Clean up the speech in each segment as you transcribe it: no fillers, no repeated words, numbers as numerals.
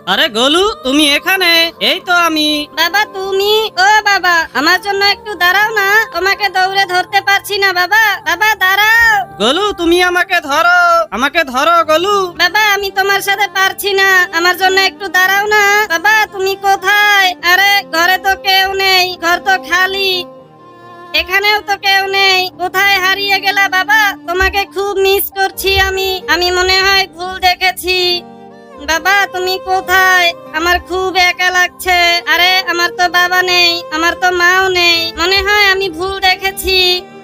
আরে গোলু, তুমি এখানে? এই তো আমি। বাবা তুমি? ও বাবা, আমার জন্য একটু দাঁড়াও না, তোমাকে দৌড়ে ধরতে পারছি না বাবা। বাবা দাঁড়াও। গোলু, তুমি আমাকে ধরো, আমাকে ধরো গোলু। বাবা আমি তোমার সাথে পারছি না, আমার জন্য একটু দাঁড়াও না। বাবা তুমি কোথায়? আরে ঘরে তো কেউ নেই, ঘর তো খালি। এখানেও তো কেউ নেই, কোথায় হারিয়ে গেলা বাবা? তোমাকে খুব মিস করছি আমি মনে হয় ভুল দেখেছি। বাবা তুমি কোথায়? আমার খুব একা লাগছে। আরে আমার তো বাবা নেই, আমার তো মাও নেই, মনে হয় আমি ভুল দেখেছি।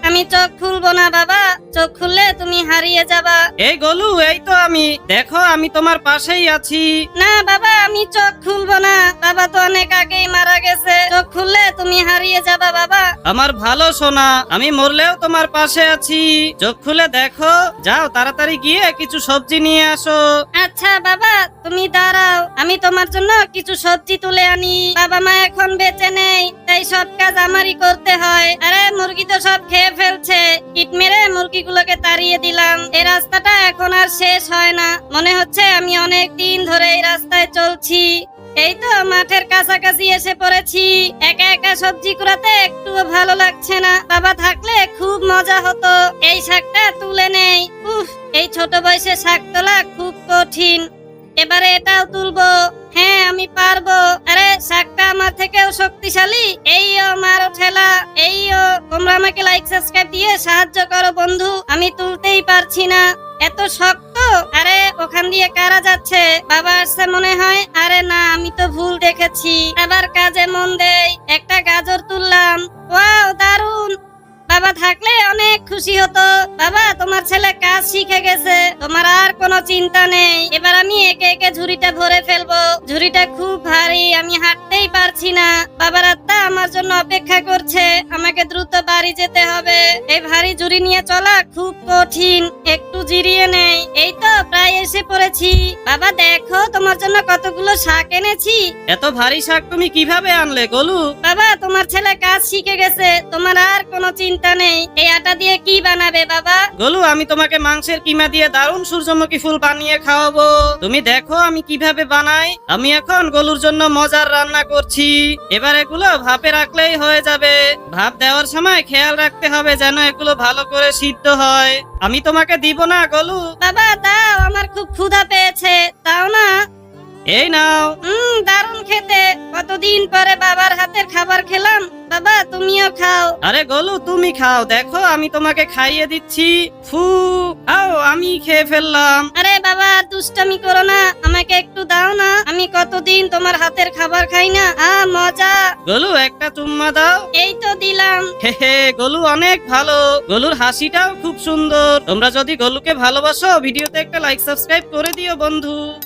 আমি চোখ খুলবো না বাবা, চোখ খুললে তুমি হারিয়ে যাবা। এই গোলু, এই তো আমি, দেখো আমি তোমার পাশেই আছি। না বাবা আমি চোখ খুলবো না, বাবা তো অনেক আগেই মারা গেছে, চোখ খুললে তুমি হারিয়ে যাবা বাবা। আমার ভালো সোনা, আমি মরলেও তোমার পাশে আছি। চোখ খুলে দেখো, যাও তাড়াতাড়ি গিয়ে কিছু সবজি নিয়ে আসো। আচ্ছা বাবা তুমি দাঁড়াও, আমি তোমার জন্য কিছু সবজি তুলে আনি। বাবা মা এখন বেঁচে নেই, তাই সব কাজ আমারই করতে হয়। আরে মুরগি তো সব খেয়ে ফেলছে, কিট মেরে মুরগিগুলোকে তাড়িয়ে দিলাম। এই রাস্তাটা এখন আর শেষ হয় না, মনে হচ্ছে আমি অনেক দিন ধরে এই রাস্তায় চলছি। এই তো মাঠের কাছাকাছি এসে পড়েছি। একা একা সবজি কুড়াতে একটুও ভালো লাগছে না, বাবা থাকলে খুব মজা হতো। এই শাকটা তুলে নেই। উফ, এই ছোট বয়সে শাক তোলা খুব কঠিন। এবারে এটাও তুলবো। হ্যাঁ আমি পারবো। আরে শাকটা আমার থেকেও শক্তিশালী। এইও মারো ঠেলা, এইও। তোমরা আমাকে লাইক সাবস্ক্রাইব দিয়ে সাহায্য করো বন্ধু, আমি তুলতেই পারছি না, এত শক্ত। আরে ওখান দিয়ে কারা যাচ্ছে? বাবা আসছে মনে হয়। আরে না, আমি তো ভুল দেখেছি। আবার কাজে মন দেই। একটা গাজর তুললাম। ওয়াও দারুন। বাবা থাকলে অনেক খুশি হতো। বাবা তোমার ছেলে কাজ শিখে গেছে, তোমার আর কোনো চিন্তা নেই। এবার আমি একে একে ঝুড়িটা ভরে ফেলবো। ঝুড়িটা খুব ভারী, আমি হাঁটতেই পারছি না। বাবার আত্মা আমার জন্য অপেক্ষা করছে, আমাকে দ্রুত বাড়ি যেতে হবে। এই ভারী ঝুড়ি নিয়ে চলা খুব কঠিন, একটু জিরিয়ে নেই। এই তো প্রায় এসে পড়েছি। বাবা দেখো তোমার জন্য কতগুলো শাক এনেছি। এত ভারী শাক তুমি কিভাবে আনলে গোলু? বাবা তোমার ছেলে কাজ শিখে গেছে, তোমার আর কোনো চিন্তা নেই। এই আটা দিয়ে কি বানাবে বাবা? গোলু, আমি তোমাকে মাংসের কিমা দিয়ে দারুণ সূর্যমুখী ফুল বানিয়ে খাওয়াবো। তুমি দেখো আমি কিভাবে বানাই। আমি এখন গোলুর জন্য মজার রান্না করছি। এবার এগুলো ভাপে রাখলেই হয়ে যাবে। ভাপ দেওয়ার সময় খেয়াল রাখতে হবে যেন এগুলো ভালো করে সিদ্ধ হয়। আমি তোমাকে দিব না গোলু। বাবা দাও, আমার খুব ক্ষুধা পেয়েছে, দাও না। এই নাও। দারুণ খেতে, কতদিন পরে বাবার হাতের খাবার খেলাম। বাবা তুমিও খাও। আরে গোলু তুমি খাও, দেখো আমি তোমাকে খাইয়ে দিচ্ছি। ফু, আও আমি খেয়ে ফেললাম। আরে বাবা দুষ্টামি করো না, আমাকে একটু দাও না, আমি কতদিন তোমার হাতের খাবার খাই না। মজা। গোলু একটা চুম্মা দাও। এই তো দিলাম। হে হে, গোলু অনেক ভালো, গোলুর হাসিটাও খুব সুন্দর। তোমরা যদি গোলুকে ভালোবাসো ভিডিওতে একটা লাইক সাবস্ক্রাইব করে দিও বন্ধু।